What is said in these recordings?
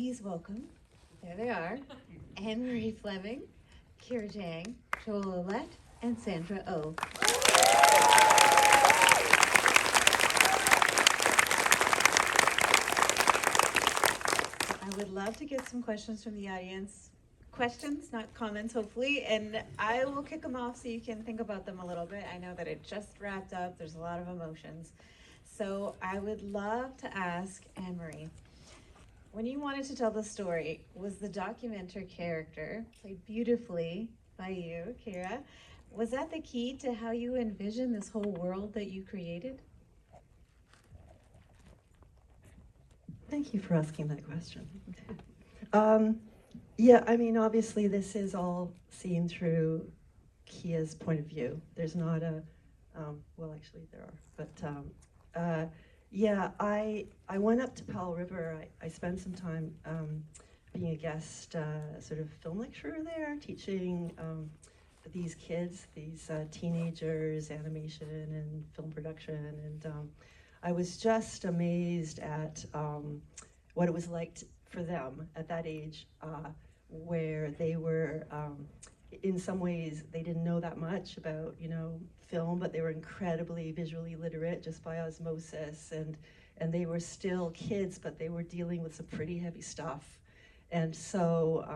please welcome, there they are, Anne-Marie Fleming, Kira Jang, Joel Ouellette, and Sandra Oh. I would love to get some questions from the audience. Questions, not comments, hopefully, and I will kick them off so you can think about them a little bit. I know that it just wrapped up. There's a lot of emotions. So I would love to ask Anne-Marie, when you wanted to tell the story, was the documenter character, played beautifully by you, Kira, was that the key to how you envisioned this whole world that you created? Thank you for asking that question. Yeah, I mean, obviously this is all seen through Kia's point of view. There's not a, well, actually there are, but yeah, I went up to Powell River. I spent some time being a guest sort of film lecturer there, teaching these kids, these teenagers, animation and film production, and I was just amazed at what it was like for them at that age, where they were, in some ways, they didn't know that much about, film, but they were incredibly visually literate just by osmosis, and they were still kids, but they were dealing with some pretty heavy stuff. And so,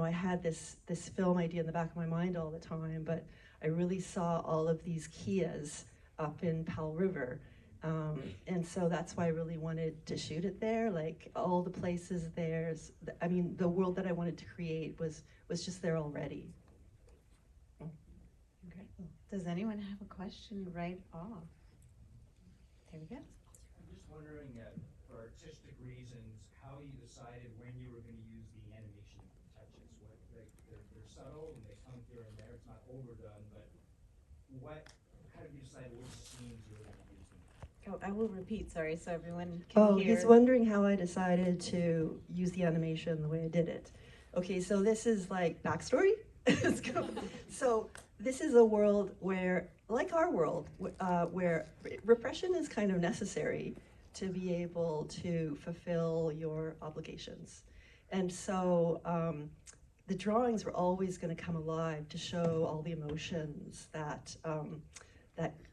I had this film idea in the back of my mind all the time, but I really saw all of these Kias up in Powell River. And so that's why I really wanted to shoot it there. Like all the places there, I mean, the world that I wanted to create was just there already. Okay. Does anyone have a question right off? There we go. I'm just wondering, for artistic reasons, how you decided when you were going to use the animation touches. They're subtle and they come here and there. It's not overdone, but how did you decide which scenes you were going to use them? Oh, I will repeat, sorry, so everyone can hear. He's wondering how I decided to use the animation the way I did it. Okay, so this is like backstory. So this is a world where, like our world, where repression is kind of necessary to be able to fulfill your obligations. And so the drawings were always going to come alive to show all the emotions that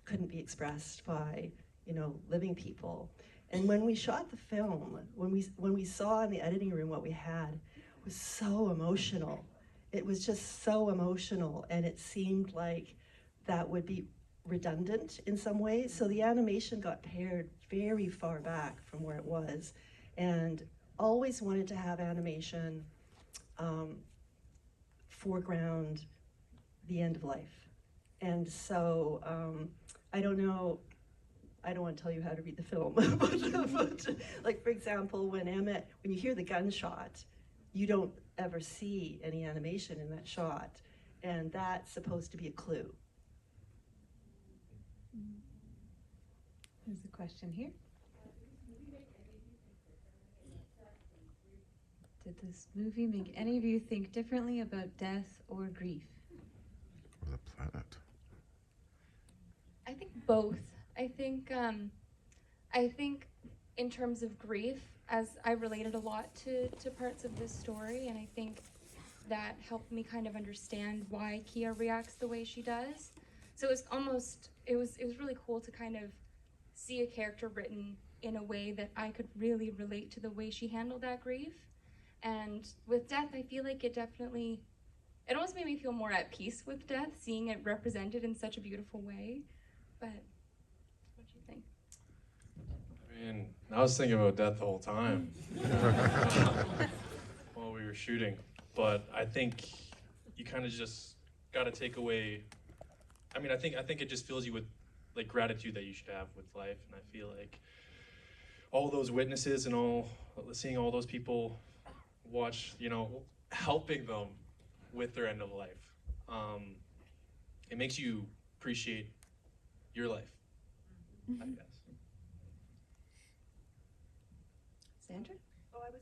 couldn't be expressed by living people. And when we shot the film, when we saw in the editing room what we had, it was so emotional. It was just so emotional, and it seemed like that would be redundant in some ways. So the animation got pared very far back from where it was, and always wanted to have animation foreground the end of life. And so I don't want to tell you how to read the film, but like for example, when you hear the gunshot, you don't ever see any animation in that shot, and that's supposed to be a clue. There's a question here. Did this movie make any of you think differently about death or grief? Or the planet? I think both. I think in terms of grief, as I related a lot to parts of this story, and I think that helped me kind of understand why Kia reacts the way she does. So it was really cool to kind of see a character written in a way that I could really relate to the way she handled that grief. And with death, I feel like it almost made me feel more at peace with death, seeing it represented in such a beautiful way. But what do you think? I mean, I was thinking about death the whole time while we were shooting, but I think you kind of just got to take away. I mean, I think it just fills you with like gratitude that you should have with life, and I feel like all those witnesses and seeing all those people watch, helping them with their end of life, it makes you appreciate your life, I guess. Sandra? I was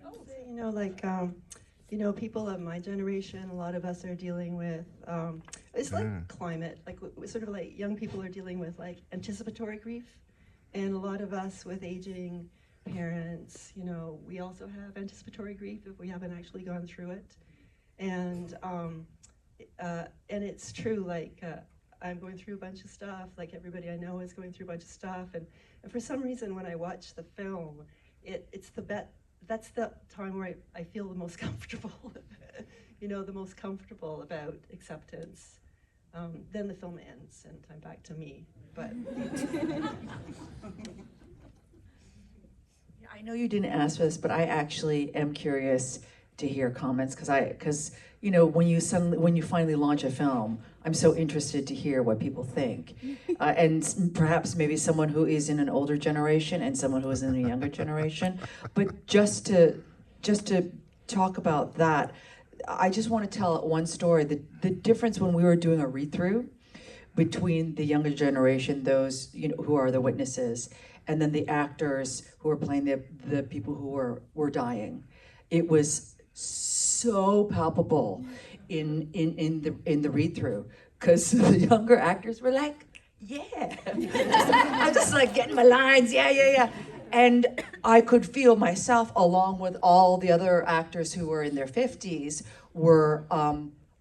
going to say, people of my generation, a lot of us are dealing with, it's like climate, like sort of like young people are dealing with like anticipatory grief, and a lot of us with aging parents, you know, we also have anticipatory grief if we haven't actually gone through it. And it's true, like, I'm going through a bunch of stuff, like everybody I know is going through a bunch of stuff, and for some reason when I watch the film, that's the time where I feel the most comfortable, you know, the most comfortable about acceptance. Then the film ends and I'm back to me, but. I know you didn't ask for this, but I actually am curious to hear comments because you know when you finally launch a film, I'm so interested to hear what people think, and perhaps maybe someone who is in an older generation and someone who is in a younger generation. But just to talk about that, I just want to tell one story. The difference when we were doing a read through between the younger generation, those who are the witnesses, and then the actors who are playing the people who were dying. It was so palpable in the read through because the younger actors were like, yeah, I'm just like getting my lines, yeah. And I could feel myself, along with all the other actors who were in their 50s, were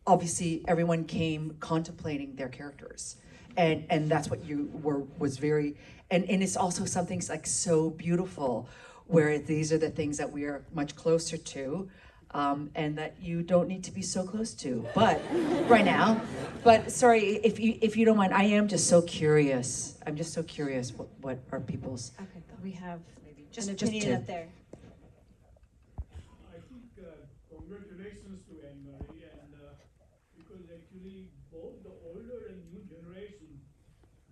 obviously everyone came contemplating their characters, and that's what was very, and it's also something like so beautiful, where these are the things that we are much closer to, and that you don't need to be so close to, but right now. But sorry, if you don't mind, I am just so curious. I'm just so curious what are people's. Okay, we have Just- an just opinion to- up there. I think congratulations to Anne-Marie, and because actually both the older and new generation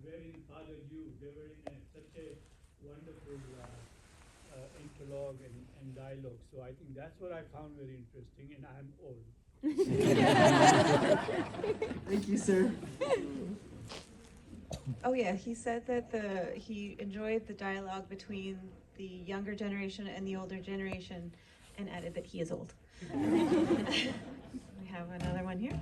were in Father You. They were in such a wonderful interlogue and dialogue. So I think that's what I found very interesting, and I'm old. Thank you, sir. Oh yeah, he said that he enjoyed the dialogue between the younger generation and the older generation, and added that he is old. We have another one here.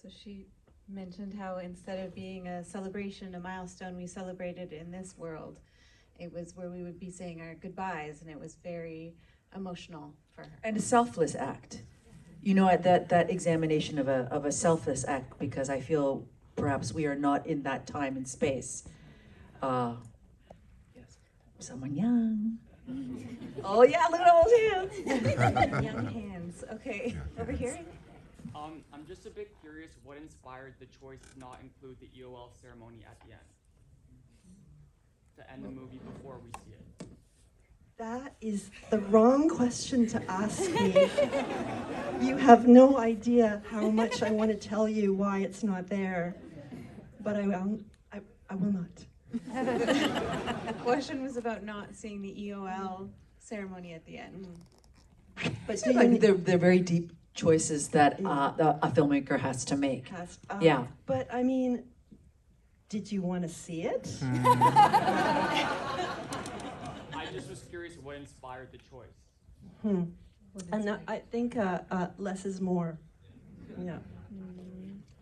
So she mentioned how instead of being a celebration, a milestone we celebrated in this world, it was where we would be saying our goodbyes, and it was very emotional for her. And a selfless act. You know, at that examination of a selfless act, because I feel perhaps we are not in that time and space. Yes, someone young. Oh yeah, look at all those hands. Young hands. Okay, over here. I'm just a bit curious what inspired the choice to not include the EOL ceremony at the end, to end the movie before we see it. That is the wrong question to ask me. You have no idea how much I want to tell you why it's not there, but I will not. The question was about not seeing the EOL ceremony at the end. But I think they're very deep choices that a filmmaker has to make. Cast, Yeah. But I mean, did you want to see it? I just was curious what inspired the choice. And I think less is more. Yeah.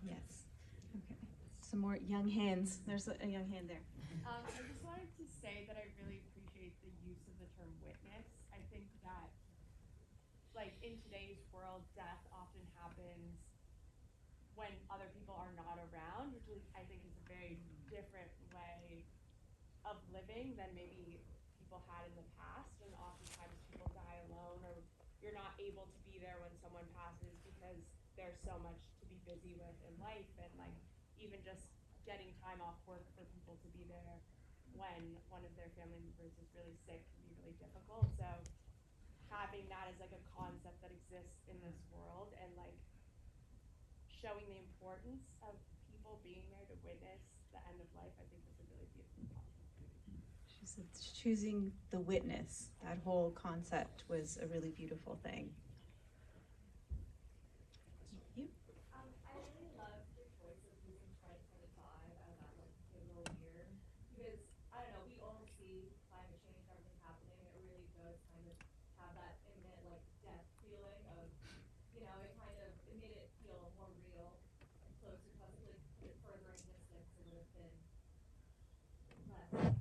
Yes. Okay. Some more young hands. There's a young hand there. I just wanted to say that I really appreciate the use of the term witness. I think that, like, in today's world, death often happens when other people are not around, which I think is a very different way of living than maybe people had in the past. And oftentimes people die alone, or you're not able to be there when someone passes because there's so much to be busy with in life, and like even just getting time off work for people to be there when one of their family members is really sick can be really difficult. So having that as like a concept that exists in this world and like showing the importance of people being there to witness the end of life, I think was a really beautiful concept. She said choosing the witness, that whole concept was a really beautiful thing. You? I really love your choice of using 2025 as that like pivotal year because I don't know, we all see climate change and everything happening. It really does kind of have that imminent like death feeling of, you know, it made it feel more real and closer to us. Like put it further in distance, it would have been less. I don't know.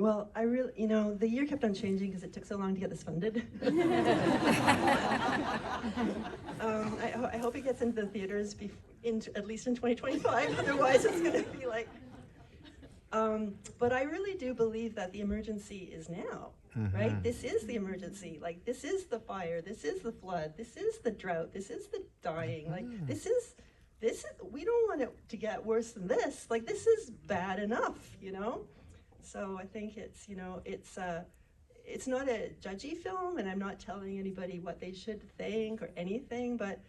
Well, I really, the year kept on changing because it took so long to get this funded. I hope it gets into the theaters at least in 2025. Otherwise, it's going to be like. But I really do believe that the emergency is now, right? This is the emergency. Like, this is the fire. This is the flood. This is the drought. This is the dying. Like, this is. We don't want it to get worse than this. Like, this is bad enough, So I think it's not a judgy film, and I'm not telling anybody what they should think or anything, but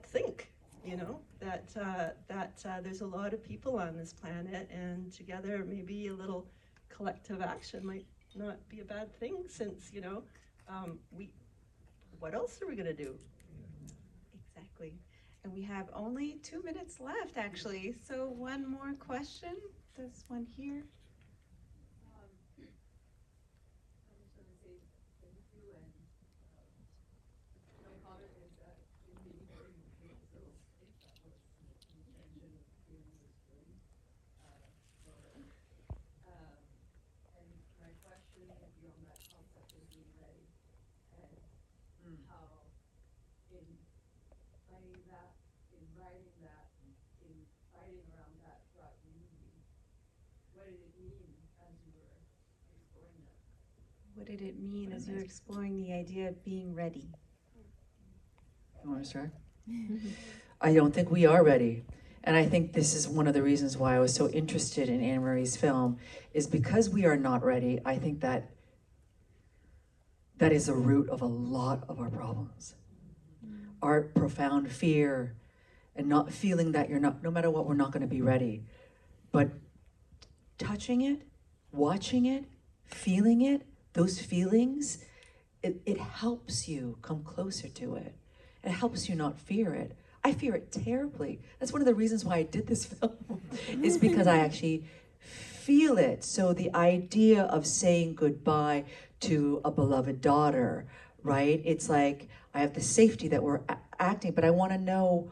think, that there's a lot of people on this planet, and together maybe a little collective action might not be a bad thing, since what else are we gonna do? Exactly. And we have only 2 minutes left, actually. So one more question. There's one here. I just want to say thank you, and my comment is that it made me very emotional. So if that was the intention of doing this film, and my question beyond that concept is being ready, and how in finding that, in writing that, in fighting around that throughout the movie, what did it mean as you were exploring that? What did it mean as you were exploring the idea of being ready? You want to start? I don't think we are ready. And I think this is one of the reasons why I was so interested in Anne Marie's film, is because we are not ready. I think that is the root of a lot of our problems. Our profound fear and not feeling that no matter what, we're not going to be ready. But touching it, watching it, feeling it, those feelings, it helps you come closer to it. It helps you not fear it. I fear it terribly. That's one of the reasons why I did this film, is because I actually feel it. So the idea of saying goodbye to a beloved daughter, right? It's like I have the safety that we're acting, but I want to know.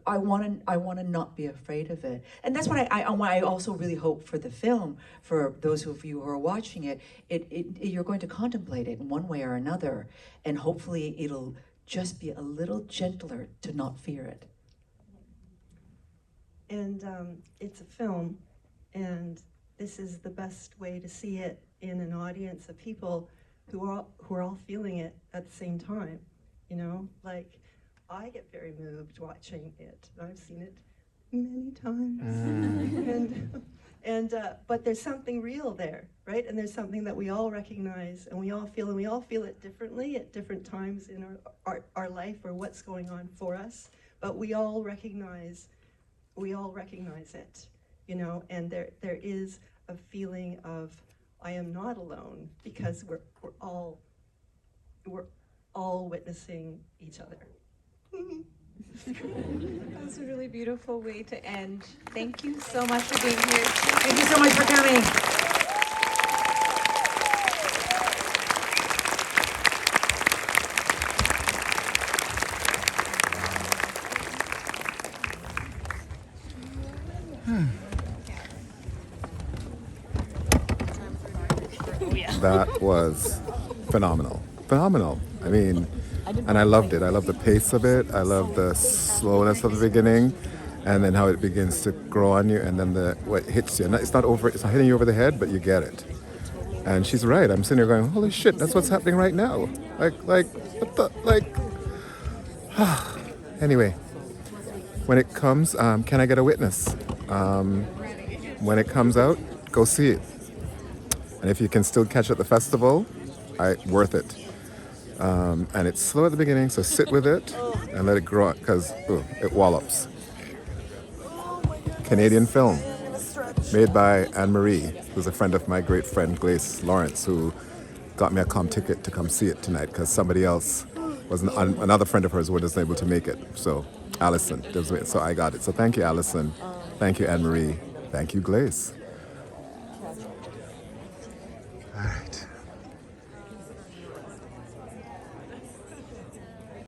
I want to not be afraid of it, and that's what I also really hope for the film. For those of you who are watching it, you're going to contemplate it in one way or another, and hopefully it'll just be a little gentler to not fear it. And it's a film, and this is the best way to see it in an audience of people who are all feeling it at the same time. Like, I get very moved watching it. I've seen it many times, but there's something real there, right? And there's something that we all recognize, and we all feel it differently at different times in our life, or what's going on for us. But we all recognize it, and there is a feeling of, I am not alone, because we're all witnessing each other. That was a really beautiful way to end. Thank you so much for being here. Thank you so much for coming. That was phenomenal. Phenomenal. I mean, and I loved it. I love the pace of it. I love the slowness of the beginning, and then how it begins to grow on you, and then what hits you. It's not hitting you over the head, but you get it. And she's right. I'm sitting here going, holy shit, that's what's happening right now. Anyway, when it comes, can I get a witness? When it comes out, go see it. And if you can still catch it at the festival, worth it. And it's slow at the beginning, so sit with it and let it grow because it wallops. Canadian film, made by Anne Marie, who's a friend of my great friend Grace Lawrence, who got me a ticket to come see it tonight because somebody else another friend of hers wasn't able to make it. So Allison, so I got it. So thank you, Allison. Thank you, Anne Marie. Thank you, Grace.